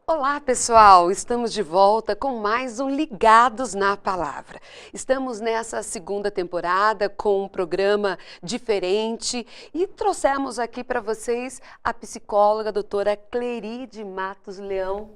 Olá, pessoal! Estamos de volta com mais um Ligados na Palavra. Estamos nessa segunda temporada com um programa diferente e trouxemos aqui para vocês a psicóloga, doutora Cleride Matos Leão.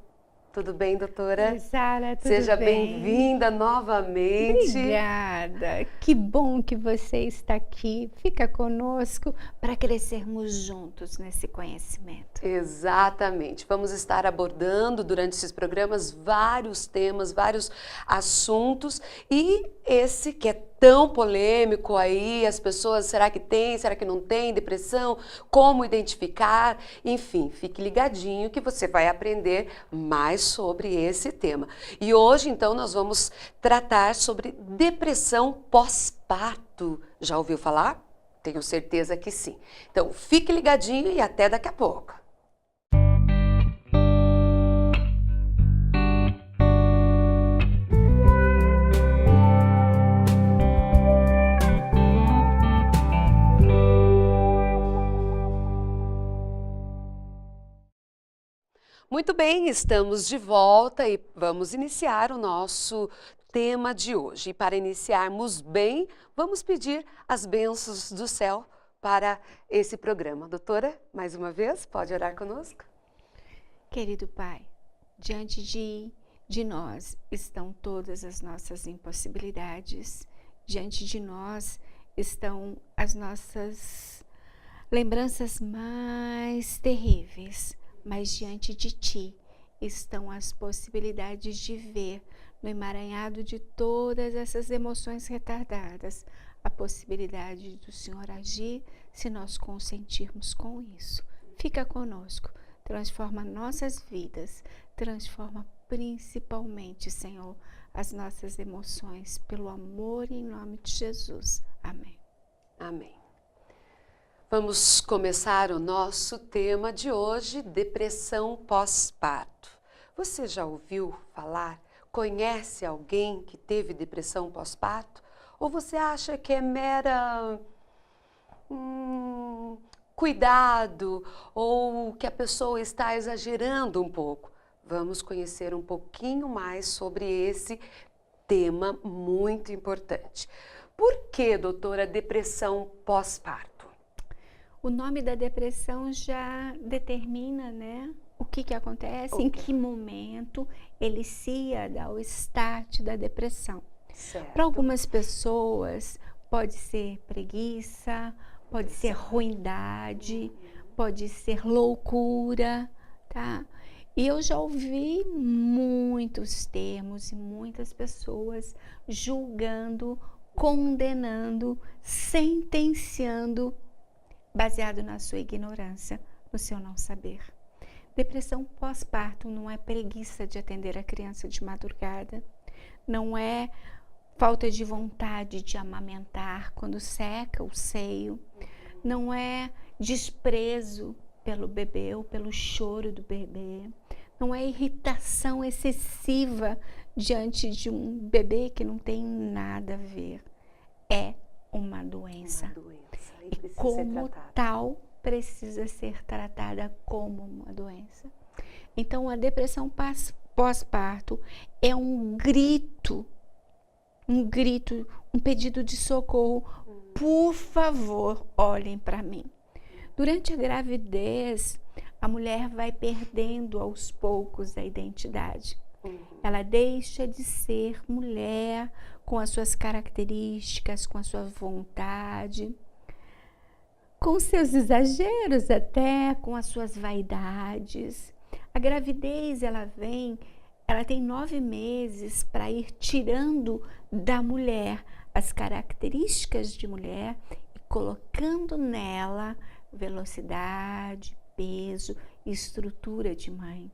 Tudo bem, doutora? Oi, Sara, tudo Seja bem? bem-vinda novamente. Obrigada. Que bom que você está aqui. Fica conosco para crescermos juntos nesse conhecimento. Exatamente. Vamos estar abordando durante esses programas vários temas, vários assuntos e esse que é tão polêmico aí, as pessoas, será que tem, será que não tem depressão? Como identificar? Enfim, fique ligadinho que você vai aprender mais sobre esse tema. E hoje, então, nós vamos tratar sobre depressão pós-parto. Já ouviu falar? Tenho certeza que sim. Então, fique ligadinho e até daqui a pouco. Muito bem, estamos de volta e vamos iniciar o nosso tema de hoje. E para iniciarmos bem, vamos pedir as bênçãos do céu para esse programa. Doutora, mais uma vez, pode orar conosco? Querido Pai, diante de nós estão todas as nossas impossibilidades, diante de nós estão as nossas lembranças mais terríveis, mas diante de Ti estão as possibilidades de ver no emaranhado de todas essas emoções retardadas a possibilidade do Senhor agir se nós consentirmos com isso. Fica conosco, transforma nossas vidas, transforma principalmente, Senhor, as nossas emoções, pelo amor em nome de Jesus. Amém. Amém. Vamos começar o nosso tema de hoje, depressão pós-parto. Você já ouviu falar? Conhece alguém que teve depressão pós-parto? Ou você acha que é mera cuidado ou que a pessoa está exagerando um pouco? Vamos conhecer um pouquinho mais sobre esse tema muito importante. Por que, doutora, depressão pós-parto? O nome da depressão já determina, né, o que acontece, em que momento inicia o start da depressão. Para algumas pessoas pode ser preguiça, pode ser ruindade, pode ser loucura, tá? E eu já ouvi muitos termos e muitas pessoas julgando, condenando, sentenciando, baseado na sua ignorância, no seu não saber. Depressão pós-parto não é preguiça de atender a criança de madrugada, não é falta de vontade de amamentar quando seca o seio, não é desprezo pelo bebê ou pelo choro do bebê, não é irritação excessiva diante de um bebê que não tem nada a ver. É uma doença. E como tal, precisa ser tratada como uma doença. Então, a depressão pós-parto é um grito, um pedido de socorro. Por favor, olhem para mim. Durante a gravidez, a mulher vai perdendo aos poucos a identidade. Ela deixa de ser mulher com as suas características, com a sua vontade, com seus exageros até, com as suas vaidades. A gravidez, ela tem 9 meses para ir tirando da mulher as características de mulher e colocando nela velocidade, peso e estrutura de mãe.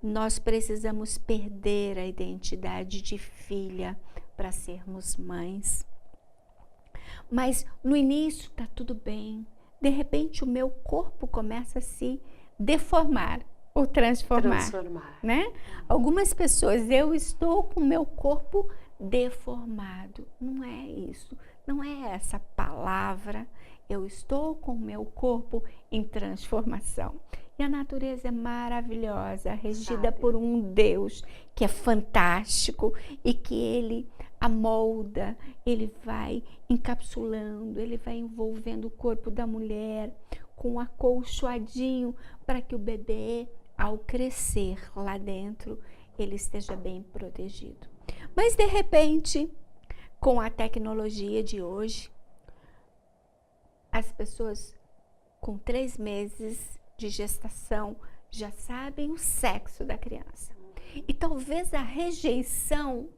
Nós precisamos perder a identidade de filha para sermos mães. Mas no início está tudo bem. De repente o meu corpo começa a se deformar ou transformar. Né? Algumas pessoas, eu estou com o meu corpo deformado. Não é isso. Não é essa palavra. Eu estou com o meu corpo em transformação. E a natureza é maravilhosa, regida por um Deus que é fantástico e que Ele amolda, Ele vai encapsulando, Ele vai envolvendo o corpo da mulher com um acolchoadinho para que o bebê, ao crescer lá dentro, ele esteja bem protegido. Mas de repente, com a tecnologia de hoje, as pessoas com 3 meses de gestação já sabem o sexo da criança. E talvez a rejeição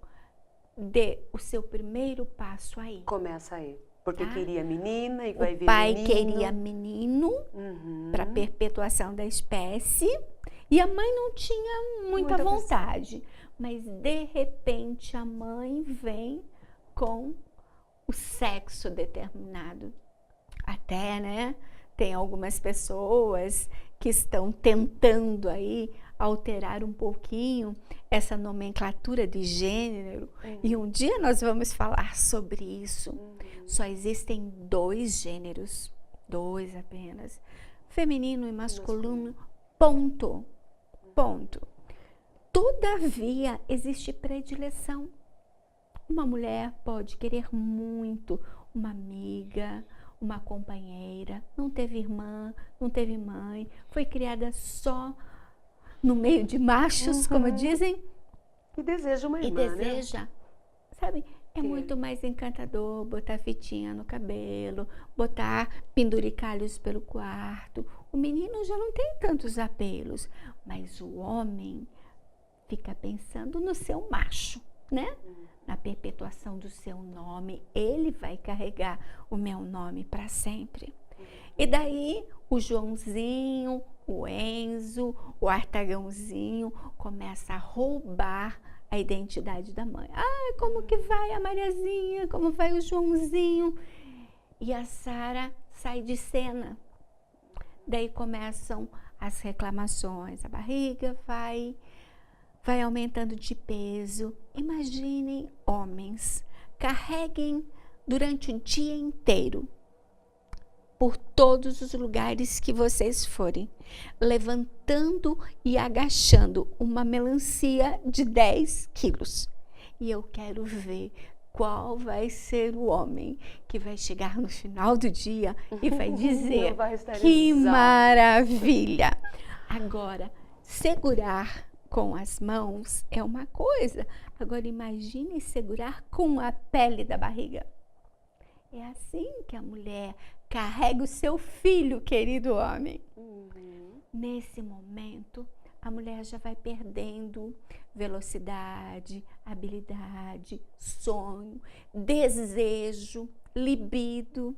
dê o seu primeiro passo aí. Começa aí. Porque queria menina e vai vir menino. O pai queria menino para perpetuação da espécie e a mãe não tinha muita vontade. Mas de repente a mãe vem com o sexo determinado. Até, né? Tem algumas pessoas que estão tentando aí alterar um pouquinho essa nomenclatura de gênero. E um dia nós vamos falar sobre isso. Só existem 2 gêneros, 2 apenas. Feminino e masculino, ponto. Ponto. Todavia, existe predileção. Uma mulher pode querer muito uma amiga, uma companheira, não teve irmã, não teve mãe, foi criada só no meio de machos, como dizem. E deseja uma irmã, e deseja, sabe? É muito mais encantador botar fitinha no cabelo, botar penduricalhos pelo quarto. O menino já não tem tantos apelos, mas o homem fica pensando no seu macho, né? Na perpetuação do seu nome, ele vai carregar o meu nome para sempre. E daí o Joãozinho, o Enzo, o Artagãozinho começa a roubar a identidade da mãe. Ah, como que vai a Mariazinha? Como vai o Joãozinho? E a Sara sai de cena. Daí começam as reclamações. A barriga vai aumentando de peso. Imaginem homens, carreguem durante o dia inteiro, por todos os lugares que vocês forem, levantando e agachando uma melancia de 10 quilos. E eu quero ver qual vai ser o homem que vai chegar no final do dia e vai dizer que maravilha. Agora, segurar com as mãos é uma coisa. Agora imagine segurar com a pele da barriga. É assim que a mulher carrega o seu filho, querido homem. Nesse momento, a mulher já vai perdendo velocidade, habilidade, sonho, desejo, libido.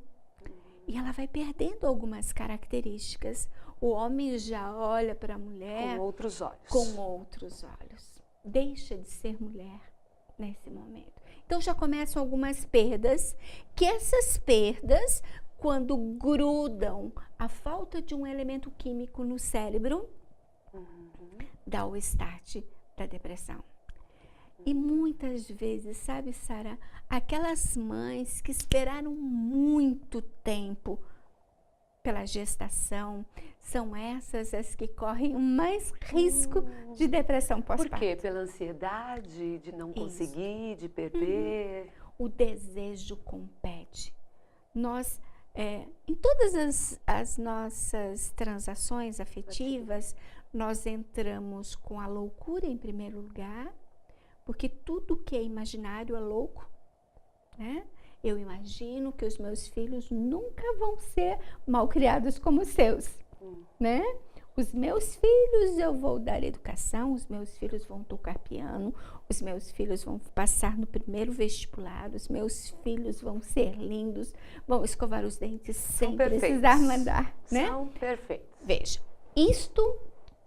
E ela vai perdendo algumas características. O homem já olha para a mulher com outros olhos. Com outros olhos. Deixa de ser mulher nesse momento. Então já começam algumas perdas, que essas perdas, quando grudam a falta de um elemento químico no cérebro, dá o start da depressão. E muitas vezes, sabe, Sara, aquelas mães que esperaram muito tempo pela gestação, são essas as que correm mais risco de depressão pós-parto. Por quê? Pela ansiedade de não conseguir, de perder? O desejo compete. Nós, em todas as nossas transações afetivas, nós entramos com a loucura em primeiro lugar, porque tudo que é imaginário é louco, né? Eu imagino que os meus filhos nunca vão ser mal criados como os seus, né? Os meus filhos eu vou dar educação, os meus filhos vão tocar piano, os meus filhos vão passar no primeiro vestibular, os meus filhos vão ser lindos, vão escovar os dentes sem precisar mandar, né? São perfeitos. Veja, isto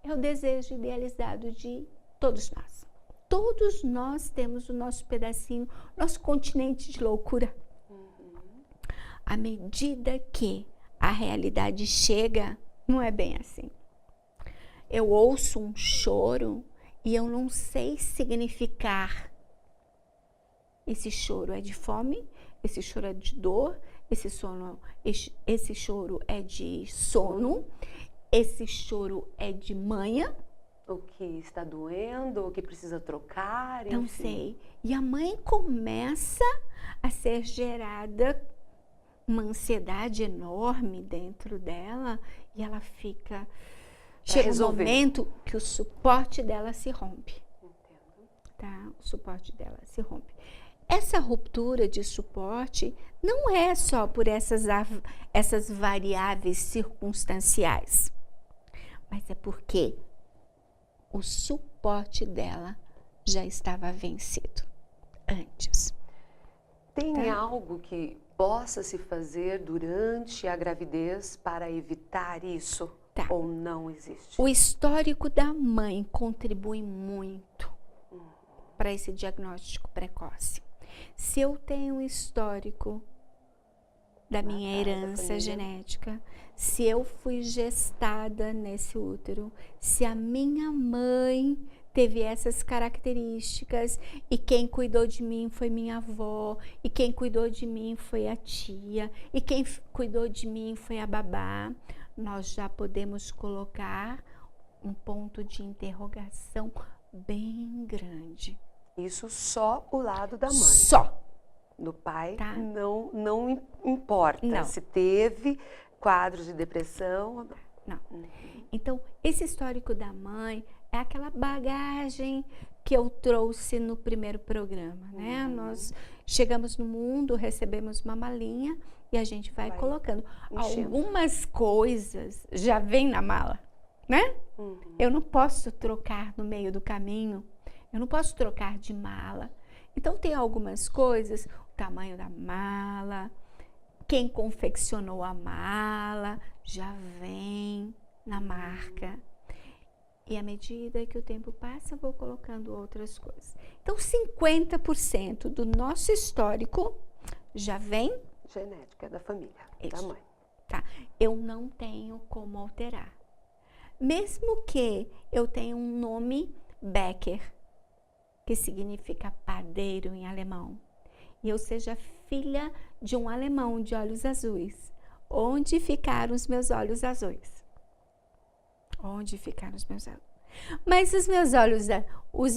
é o desejo idealizado de todos nós. Todos nós temos o nosso pedacinho, nosso continente de loucura. À medida que a realidade chega, não é bem assim. Eu ouço um choro e eu não sei significar. Esse choro é de fome, esse choro é de dor, esse choro é de sono, esse choro é de manhã? O que está doendo, o que precisa trocar, Não enfim. sei. E a mãe começa a ser gerada uma ansiedade enorme dentro dela e ela fica... Chega um momento que o suporte dela se rompe. Entendo. Tá? O suporte dela se rompe. Essa ruptura de suporte não é só por essas variáveis circunstanciais, mas é porque o suporte dela já estava vencido antes. Tem algo que possa se fazer durante a gravidez para evitar isso? Tá. Ou não existe? O histórico da mãe contribui muito para esse diagnóstico precoce. Se eu tenho um histórico da minha herança genética, se eu fui gestada nesse útero, se a minha mãe teve essas características e quem cuidou de mim foi minha avó, e quem cuidou de mim foi a tia, e quem cuidou de mim foi a babá, nós já podemos colocar um ponto de interrogação bem grande. Isso só o lado da mãe. Só. Do pai, Tá. não importa Não. se teve quadros de depressão. Não. Então, esse histórico da mãe é aquela bagagem que eu trouxe no primeiro programa, né? Nós chegamos no mundo, recebemos uma malinha e a gente vai colocando. Enchendo. Algumas coisas já vêm na mala, né? Eu não posso trocar no meio do caminho, eu não posso trocar de mala. Então, tem algumas coisas, o tamanho da mala, quem confeccionou a mala, já vem na marca. E à medida que o tempo passa, eu vou colocando outras coisas. Então, 50% do nosso histórico já vem... Genética da família, Isso. da mãe. Tá. Eu não tenho como alterar. Mesmo que eu tenha um nome Becker, que significa padeiro em alemão, e eu seja filha de um alemão de olhos azuis, onde ficaram os meus olhos azuis? Onde ficaram os meus olhos? Mas os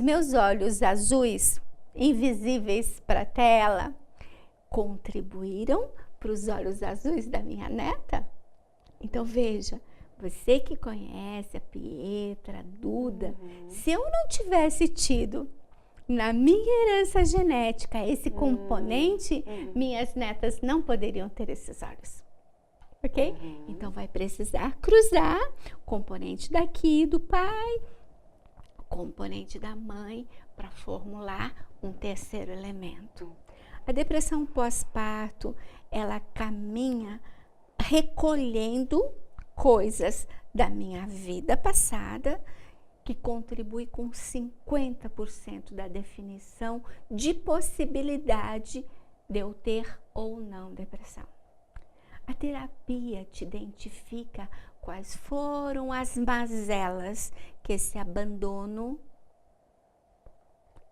meus olhos azuis, invisíveis para a tela, contribuíram para os olhos azuis da minha neta? Então veja, você que conhece a Pietra, a Duda, se eu não tivesse tido na minha herança genética esse componente, minhas netas não poderiam ter esses olhos. Ok? Então vai precisar cruzar o componente daqui do pai, o componente da mãe, para formular um terceiro elemento. A depressão pós-parto, ela caminha recolhendo coisas da minha vida passada que contribui com 50% da definição de possibilidade de eu ter ou não depressão. A terapia te identifica quais foram as mazelas que esse abandono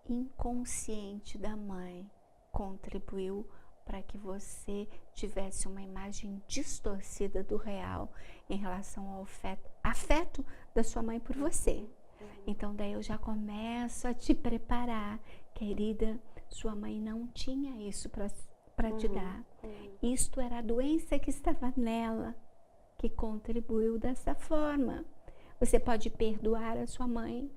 inconsciente da mãe contribuiu para que você tivesse uma imagem distorcida do real em relação ao afeto da sua mãe por você. Então daí eu já começo a te preparar, querida, sua mãe não tinha isso para te dar. Isto era a doença que estava nela, que contribuiu dessa forma. Você pode perdoar a sua mãe.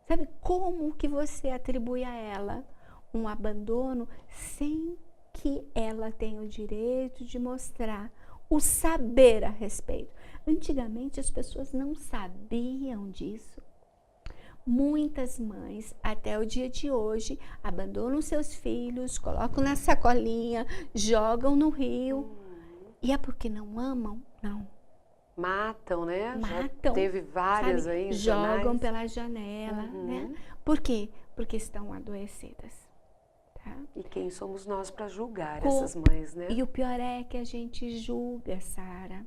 Sabe como que você atribui a ela um abandono sem que ela tenha o direito de mostrar o saber a respeito? Antigamente as pessoas não sabiam disso. Muitas mães, até o dia de hoje, abandonam seus filhos, colocam na sacolinha, jogam no rio. E é porque não amam? Não. Matam, né? Matam. Já teve várias, sabe? Aí. Jogam pela janela, né? Por quê? Porque estão adoecidas. Tá? E quem somos nós para julgar essas mães, né? E o pior é que a gente julga, Sara.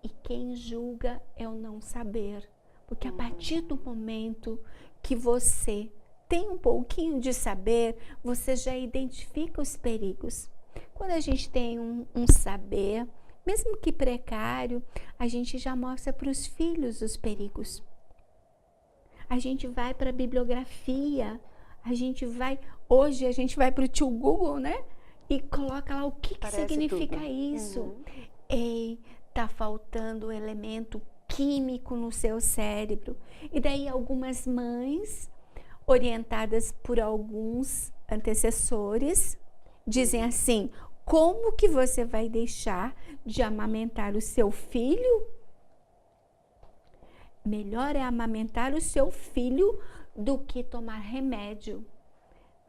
E quem julga é o não saber. Porque a partir do momento que você tem um pouquinho de saber, você já identifica os perigos. Quando a gente tem um saber mesmo que precário, a gente já mostra para os filhos os perigos. A gente vai para a bibliografia, hoje a gente vai para o tio Google, né? E coloca lá o que significa tudo. Isso. Ei, tá faltando elemento químico no seu cérebro. E daí algumas mães, orientadas por alguns antecessores, dizem assim: como que você vai deixar de amamentar o seu filho? Melhor é amamentar o seu filho do que tomar remédio.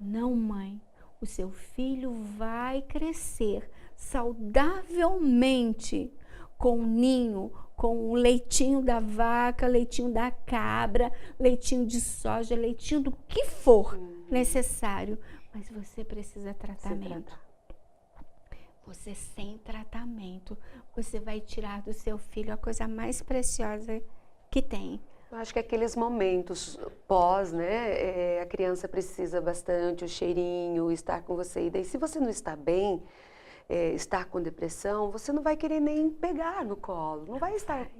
Não, mãe. O seu filho vai crescer saudavelmente com o ninho, com o leitinho da vaca, leitinho da cabra, leitinho de soja, leitinho do que for necessário. Mas você precisa de tratamento. Você sem tratamento, você vai tirar do seu filho a coisa mais preciosa que tem. Eu acho que aqueles momentos pós, né, a criança precisa bastante, o cheirinho, estar com você. E daí, se você não está bem, estar com depressão, você não vai querer nem pegar no colo, não vai estar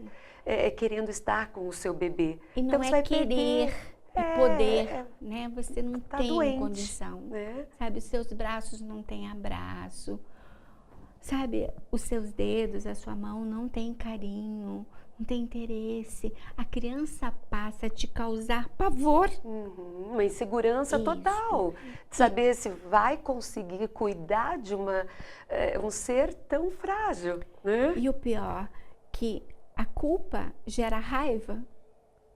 querendo estar com o seu bebê. E não então, é querer e poder, né? Você não tá tem doente, condição, né? Sabe? Os seus braços não têm abraço, sabe? Os seus dedos, a sua mão não tem carinho, não tem interesse. A criança passa a te causar pavor. Uma insegurança total. De saber se vai conseguir cuidar de um ser tão frágil, né? E o pior, que a culpa gera raiva.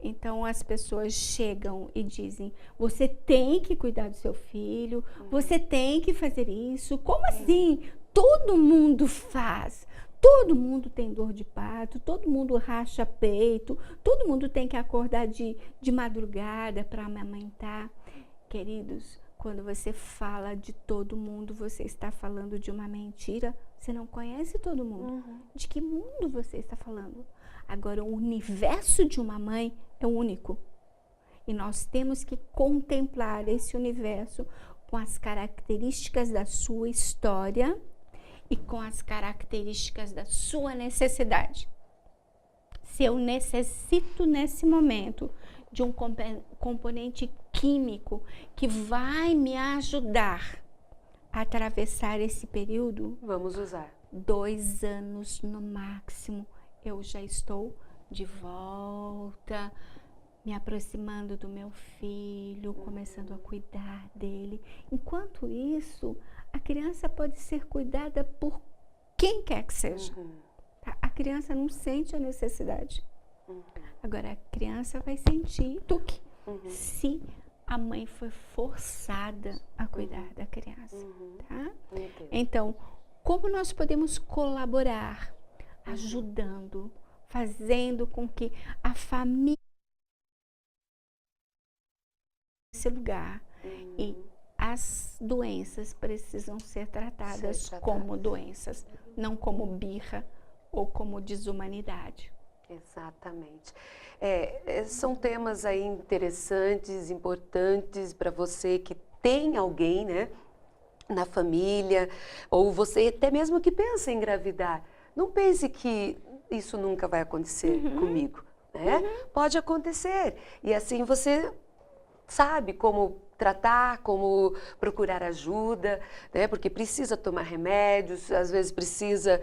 Então as pessoas chegam e dizem: você tem que cuidar do seu filho, você tem que fazer isso. Como assim? Todo mundo faz. Todo mundo tem dor de parto, todo mundo racha peito, todo mundo tem que acordar de madrugada para amamentar. Queridos, quando você fala de todo mundo, você está falando de uma mentira. Você não conhece todo mundo. De que mundo você está falando? Agora, o universo de uma mãe é único. E nós temos que contemplar esse universo com as características da sua história e com as características da sua necessidade. Se eu necessito nesse momento de um componente químico que vai me ajudar a atravessar esse período, vamos usar. 2 anos no máximo, eu já estou de volta, me aproximando do meu filho, começando a cuidar dele. Enquanto isso, a criança pode ser cuidada por quem quer que seja. Tá? A criança não sente a necessidade. Agora, a criança vai sentir se a mãe foi forçada a cuidar da criança. Tá? Então, como nós podemos colaborar, ajudando, fazendo com que a família esse lugar e as doenças precisam ser tratadas como doenças, não como birra ou como desumanidade. Exatamente. São temas aí interessantes, importantes para você que tem alguém, né, na família, ou você até mesmo que pensa em engravidar. Não pense que isso nunca vai acontecer comigo, né? Pode acontecer. E assim você sabe como tratar, como procurar ajuda, né? Porque precisa tomar remédios, às vezes precisa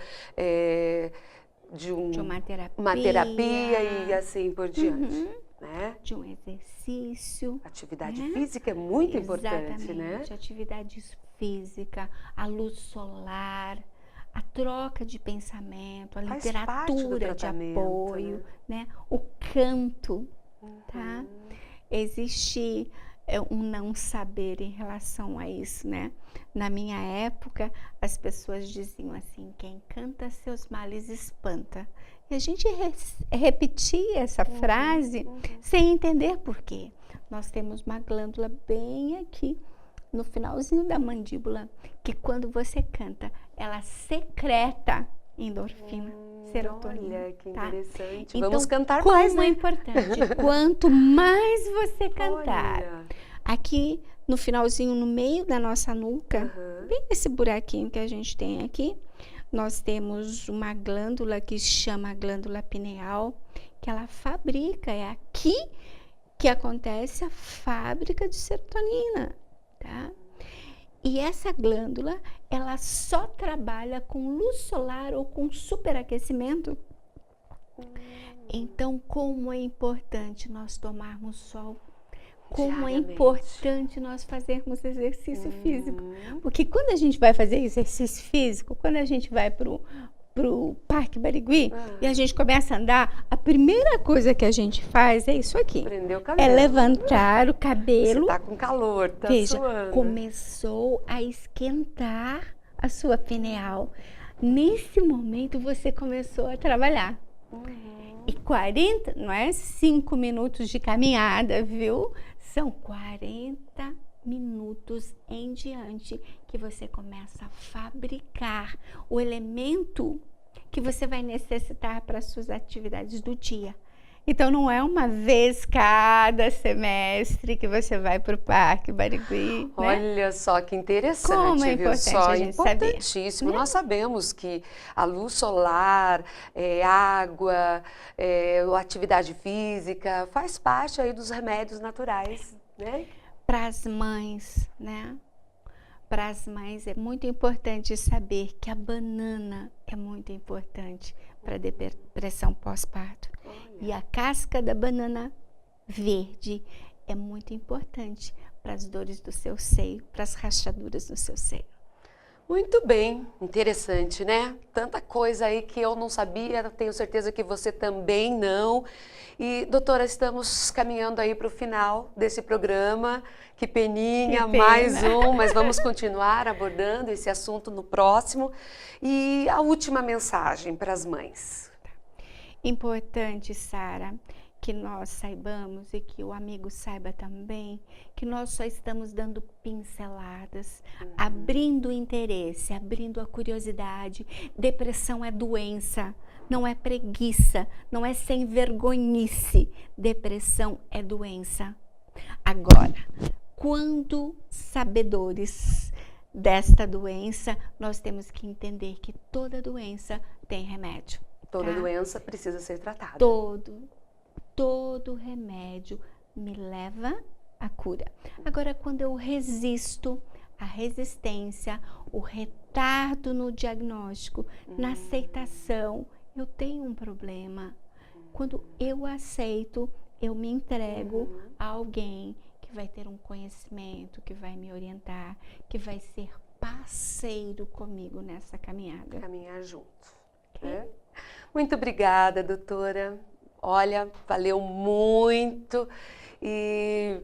de uma terapia e assim por diante. Né? De um exercício. Atividade física é muito importante, né? Atividade física, a luz solar, a troca de pensamento, a literatura de apoio, né? O canto, tá? Existe um não saber em relação a isso, né? Na minha época, as pessoas diziam assim: quem canta seus males espanta. E a gente repetia essa frase sem entender por quê. Nós temos uma glândula bem aqui, no finalzinho da mandíbula, que quando você canta, ela secreta endorfina, serotonina. Olha, que interessante. Então, vamos cantar mais, né? Como é importante. Quanto mais você cantar. Aqui, no finalzinho, no meio da nossa nuca, bem nesse buraquinho que a gente tem aqui, nós temos uma glândula que chama glândula pineal, que ela fabrica, é aqui que acontece a fábrica de serotonina, tá? E essa glândula, ela só trabalha com luz solar ou com superaquecimento. Então, como é importante nós tomarmos sol, como é importante nós fazermos exercício físico. Porque quando a gente vai fazer exercício físico, quando a gente vai pro Parque Barigui e a gente começa a andar, a primeira coisa que a gente faz é isso aqui. Prender o cabelo. É levantar o cabelo. Você tá com calor, tá Veja, suando. começou a esquentar a sua pineal. Nesse momento você começou a trabalhar. E 40, não é 5 minutos de caminhada, viu? São 40 minutos em diante que você começa a fabricar o elemento que você vai necessitar para as suas atividades do dia. Então, não é uma vez cada semestre que você vai para o Parque Barigui, né? Olha só que interessante, como é viu? importante Só a gente importantíssimo. saber, né? Nós sabemos que a luz solar, água, a atividade física faz parte aí dos remédios naturais, né? Para as mães, né? Para as mães é muito importante saber que a banana é muito importante para a depressão pós-parto. E a casca da banana verde é muito importante para as dores do seu seio, para as rachaduras do seu seio. Muito bem, interessante, né? Tanta coisa aí que eu não sabia, tenho certeza que você também não. E, doutora, estamos caminhando aí para o final desse programa. Que peninha, Que pena. mais um, mas vamos continuar abordando esse assunto no próximo. E a última mensagem para as mães. Importante, Sara, que nós saibamos e que o amigo saiba também, que nós só estamos dando pinceladas, abrindo o interesse, abrindo a curiosidade. Depressão é doença, não é preguiça, não é sem vergonhice. Depressão é doença. Agora, quando sabedores desta doença, nós temos que entender que toda doença tem remédio. Toda doença precisa ser tratada. Todo remédio me leva à cura. Agora, quando eu resisto, a resistência, o retardo no diagnóstico, na aceitação, eu tenho um problema. Quando eu aceito, eu me entrego a alguém que vai ter um conhecimento, que vai me orientar, que vai ser parceiro comigo nessa caminhada. Caminhar junto. Okay? Muito obrigada, doutora. Olha, valeu muito e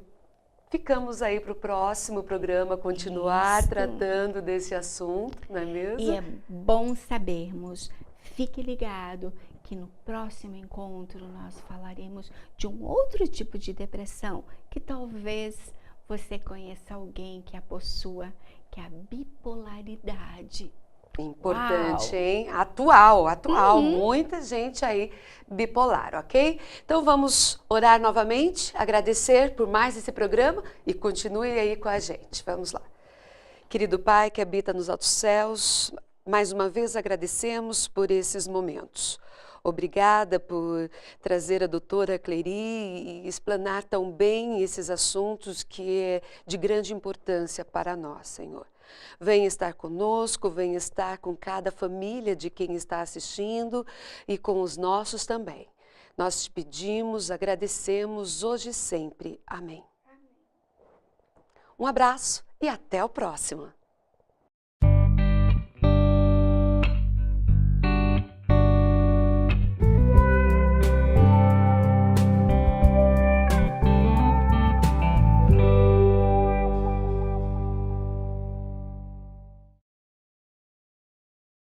ficamos aí para o próximo programa continuar tratando desse assunto, não é mesmo? E é bom sabermos, fique ligado que no próximo encontro nós falaremos de um outro tipo de depressão que talvez você conheça alguém que a possua, que é a bipolaridade. Importante, hein? Atual. Muita gente aí bipolar, ok? Então vamos orar novamente, agradecer por mais esse programa e continue aí com a gente. Vamos lá. Querido Pai que habita nos altos céus, mais uma vez agradecemos por esses momentos. Obrigada por trazer a doutora Clery e explanar tão bem esses assuntos que é de grande importância para nós, Senhor. Venha estar conosco, venha estar com cada família de quem está assistindo e com os nossos também. Nós te pedimos, agradecemos hoje e sempre. Amém. Um abraço e até o próximo.